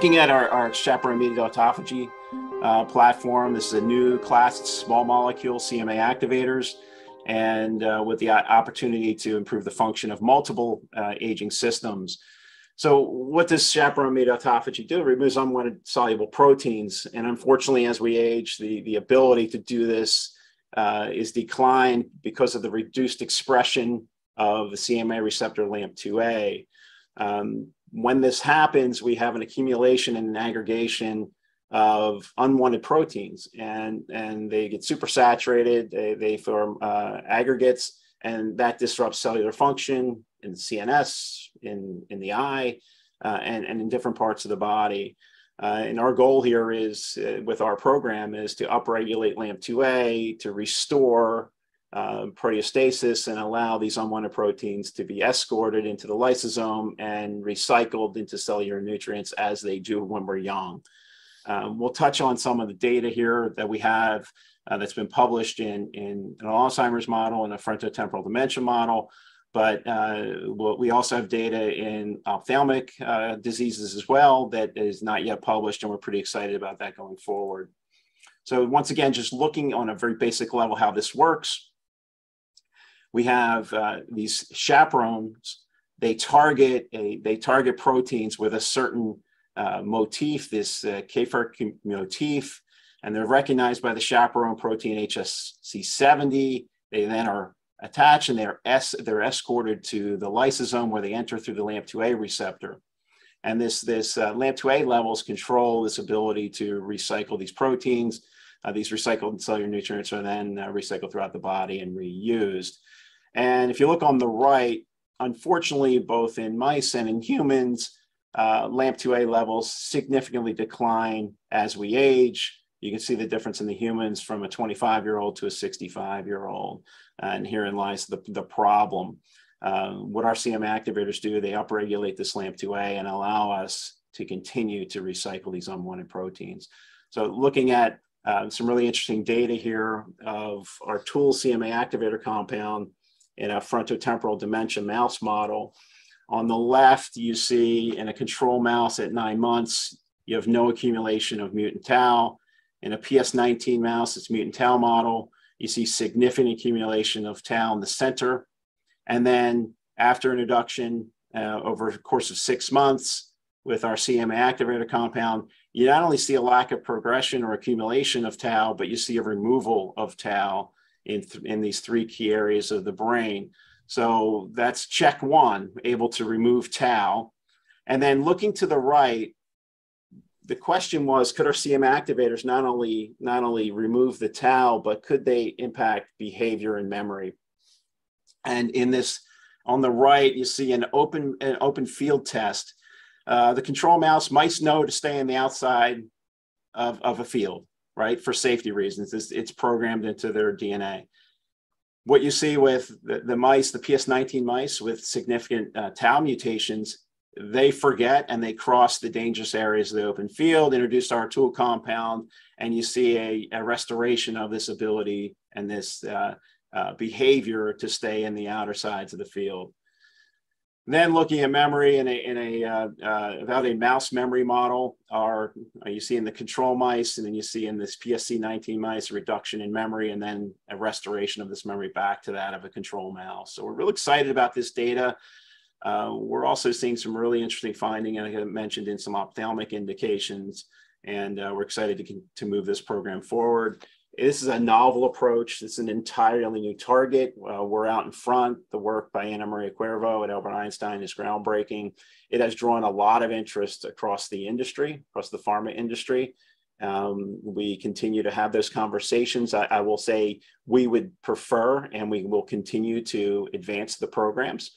looking at our Chaperone-Mediated autophagy platform. This is a new class, it's small molecule CMA activators, and with the opportunity to improve the function of multiple aging systems. So what does chaperone-mediated autophagy do? It removes unwanted soluble proteins. And unfortunately, as we age, the ability to do this is declined because of the reduced expression of the CMA receptor LAMP2A. When this happens, we have an accumulation and an aggregation of unwanted proteins, and they get supersaturated, they form aggregates, and that disrupts cellular function in the CNS, in the eye, and in different parts of the body. And our goal here is, with our program, is to upregulate LAMP2A to restore proteostasis and allow these unwanted proteins to be escorted into the lysosome and recycled into cellular nutrients as they do when we're young. We'll touch on some of the data here that we have that's been published in an Alzheimer's model and a frontotemporal dementia model, but we also have data in ophthalmic diseases as well that is not yet published, and we're pretty excited about that going forward. So once again, just looking on a very basic level how this works, we have these chaperones. They target proteins with a certain motif, this caloric motif, and they're recognized by the chaperone protein HSC70. They then are attached and they're escorted to the lysosome where they enter through the LAMP2A receptor. And this LAMP2A levels control this ability to recycle these proteins. These recycled cellular nutrients are then recycled throughout the body and reused. And if you look on the right, unfortunately, both in mice and in humans, LAMP2A levels significantly decline as we age. You can see the difference in the humans from a 25-year-old to a 65-year-old. And herein lies the problem. What our CMA activators do, they upregulate this LAMP2A and allow us to continue to recycle these unwanted proteins. So looking at some really interesting data here of our tool CMA activator compound in a frontotemporal dementia mouse model. On the left, you see in a control mouse at 9 months, you have no accumulation of mutant tau. In a PS19 mouse, it's mutant tau model, you see significant accumulation of tau in the center. And then after introduction, over the course of 6 months with our CMA activator compound, you not only see a lack of progression or accumulation of tau, but you see a removal of tau in these 3 key areas of the brain. So that's check 1, able to remove tau. And then looking to the right, the question was, could our CMA activators not only remove the tau, but could they impact behavior and memory? And in this, on the right, you see an open field test. The control mice know to stay on the outside of a field, right? For safety reasons, it's programmed into their DNA. What you see with the mice, the PS19 mice with significant tau mutations, they forget and they cross the dangerous areas of the open field, introduce our tool compound, and you see a restoration of this ability and this behavior to stay in the outer sides of the field. Then looking at memory about a mouse memory model, you see in the control mice, and then you see in this PSC19 mice a reduction in memory, and then a restoration of this memory back to that of a control mouse. So we're really excited about this data. We're also seeing some really interesting finding, and I mentioned in some ophthalmic indications, and we're excited to move this program forward. This is a novel approach. It's an entirely new target. We're out in front. The work by Anna Maria Cuervo at Albert Einstein is groundbreaking. It has drawn a lot of interest across the industry, across the pharma industry. We continue to have those conversations. I will say we would prefer, and we will continue to advance the programs